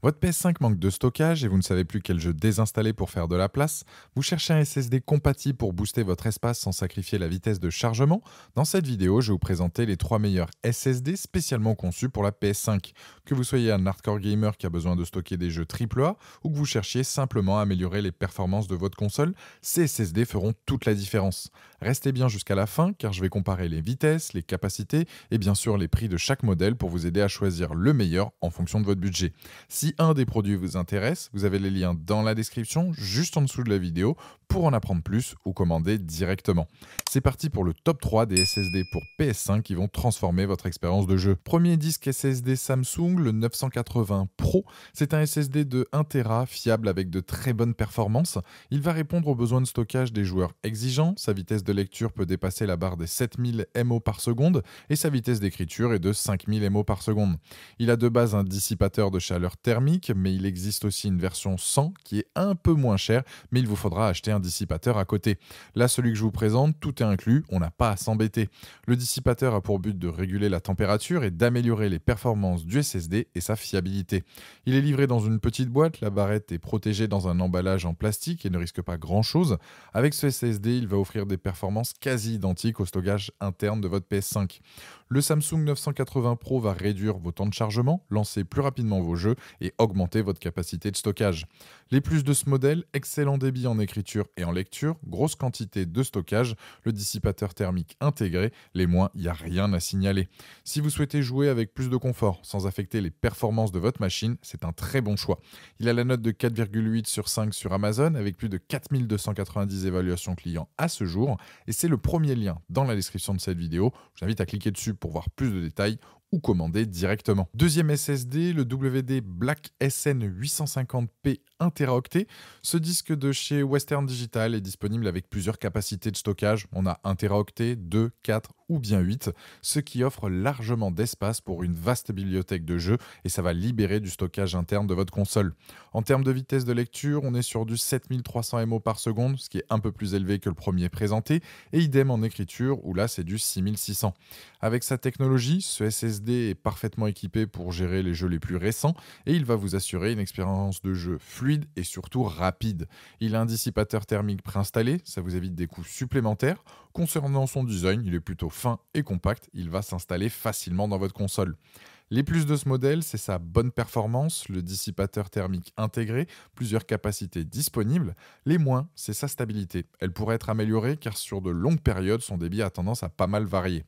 Votre PS5 manque de stockage et vous ne savez plus quel jeu désinstaller pour faire de la place. Vous cherchez un SSD compatible pour booster votre espace sans sacrifier la vitesse de chargement. Dans cette vidéo, je vais vous présenter les 3 meilleurs SSD spécialement conçus pour la PS5. Que vous soyez un hardcore gamer qui a besoin de stocker des jeux AAA ou que vous cherchiez simplement à améliorer les performances de votre console, ces SSD feront toute la différence. Restez bien jusqu'à la fin car je vais comparer les vitesses, les capacités et bien sûr les prix de chaque modèle pour vous aider à choisir le meilleur en fonction de votre budget. Si un des produits vous intéresse, vous avez les liens dans la description, juste en dessous de la vidéo, pour en apprendre plus ou commander directement. C'est parti pour le top 3 des SSD pour PS5 qui vont transformer votre expérience de jeu. Premier disque SSD Samsung, le 980 Pro. C'est un SSD de 1 Tera fiable avec de très bonnes performances. Il va répondre aux besoins de stockage des joueurs exigeants. Sa vitesse de lecture peut dépasser la barre des 7000 MO par seconde et sa vitesse d'écriture est de 5000 MO par seconde. Il a de base un dissipateur de chaleur thermique, mais il existe aussi une version 100 qui est un peu moins chère, mais il vous faudra acheter un dissipateur à côté. Là, celui que je vous présente, tout est inclus, on n'a pas à s'embêter. Le dissipateur a pour but de réguler la température et d'améliorer les performances du SSD et sa fiabilité. Il est livré dans une petite boîte, la barrette est protégée dans un emballage en plastique et ne risque pas grand-chose. Avec ce SSD, il va offrir des performances quasi identiques au stockage interne de votre PS5. Le Samsung 980 Pro va réduire vos temps de chargement, lancer plus rapidement vos jeux et augmenter votre capacité de stockage. Les plus de ce modèle, excellent débit en écriture et en lecture, grosse quantité de stockage, le dissipateur thermique intégré, les moins, il n'y a rien à signaler. Si vous souhaitez jouer avec plus de confort sans affecter les performances de votre machine, c'est un très bon choix. Il a la note de 4,8 sur 5 sur Amazon avec plus de 4290 évaluations clients à ce jour et c'est le premier lien dans la description de cette vidéo. Je vous invite à cliquer dessus pour voir plus de détails ou commander directement. Deuxième SSD, le WD Black SN 850p 1 Teraoctet. Ce disque de chez Western Digital est disponible avec plusieurs capacités de stockage. On a 1 Teraoctet, 2, 4 ou bien 8, ce qui offre largement d'espace pour une vaste bibliothèque de jeux et ça va libérer du stockage interne de votre console. En termes de vitesse de lecture, on est sur du 7300 MO par seconde, ce qui est un peu plus élevé que le premier présenté, et idem en écriture où là c'est du 6600. Avec sa technologie, ce SSD est parfaitement équipé pour gérer les jeux les plus récents et il va vous assurer une expérience de jeu fluide et surtout rapide. Il a un dissipateur thermique préinstallé, ça vous évite des coûts supplémentaires. Concernant son design, il est plutôt fin et compact, il va s'installer facilement dans votre console. Les plus de ce modèle, c'est sa bonne performance, le dissipateur thermique intégré, plusieurs capacités disponibles. Les moins, c'est sa stabilité. Elle pourrait être améliorée car sur de longues périodes, son débit a tendance à pas mal varier.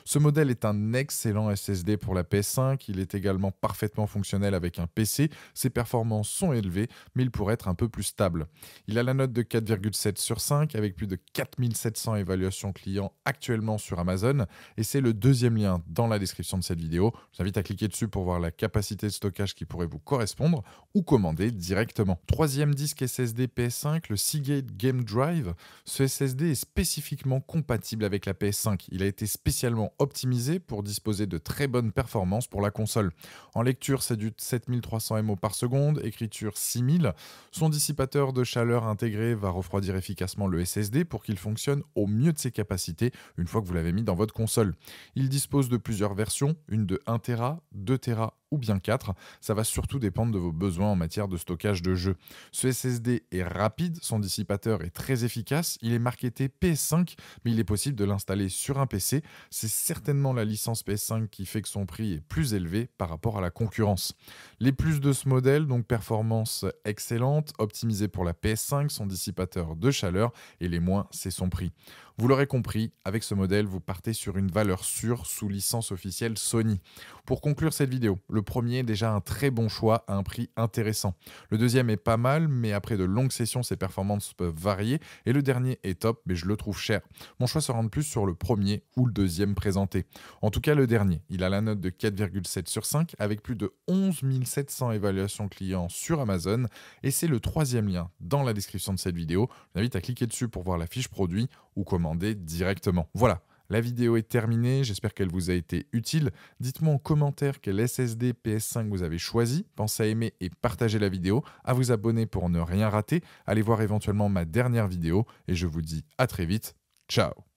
Ce modèle est un excellent SSD pour la PS5, il est également parfaitement fonctionnel avec un PC, ses performances sont élevées, mais il pourrait être un peu plus stable. Il a la note de 4,7 sur 5 avec plus de 4700 évaluations clients actuellement sur Amazon et c'est le deuxième lien dans la description de cette vidéo. Je vous invite à cliquer dessus pour voir la capacité de stockage qui pourrait vous correspondre ou commander directement. Troisième disque SSD PS5, le Seagate Game Drive. Ce SSD est spécifiquement compatible avec la PS5. Il a été spécialement optimisé pour disposer de très bonnes performances pour la console. En lecture, c'est du 7300 MO par seconde, écriture 6000. Son dissipateur de chaleur intégré va refroidir efficacement le SSD pour qu'il fonctionne au mieux de ses capacités une fois que vous l'avez mis dans votre console. Il dispose de plusieurs versions, une de 1 Tera, 2 Tera ou bien 4. Ça va surtout dépendre de vos besoins en matière de stockage de jeux. Ce SSD est rapide, son dissipateur est très efficace, il est marketé PS5, mais il est possible de l'installer sur un PC. C'est certainement la licence PS5 qui fait que son prix est plus élevé par rapport à la concurrence. Les plus de ce modèle, donc performance excellente, optimisé pour la PS5, son dissipateur de chaleur, et les moins, c'est son prix. Vous l'aurez compris, avec ce modèle, vous partez sur une valeur sûre sous licence officielle Sony. Pour conclure cette vidéo, le premier est déjà un très bon choix à un prix intéressant. Le deuxième est pas mal, mais après de longues sessions, ses performances peuvent varier. Et le dernier est top, mais je le trouve cher. Mon choix se rend plus sur le premier ou le deuxième présenté. En tout cas, le dernier, il a la note de 4,7 sur 5 avec plus de 11 700 évaluations clients sur Amazon. Et c'est le troisième lien dans la description de cette vidéo. Je vous invite à cliquer dessus pour voir la fiche produit ou commander directement. Voilà. La vidéo est terminée, j'espère qu'elle vous a été utile. Dites-moi en commentaire quel SSD PS5 vous avez choisi. Pensez à aimer et partager la vidéo, à vous abonner pour ne rien rater. Allez voir éventuellement ma dernière vidéo et je vous dis à très vite. Ciao!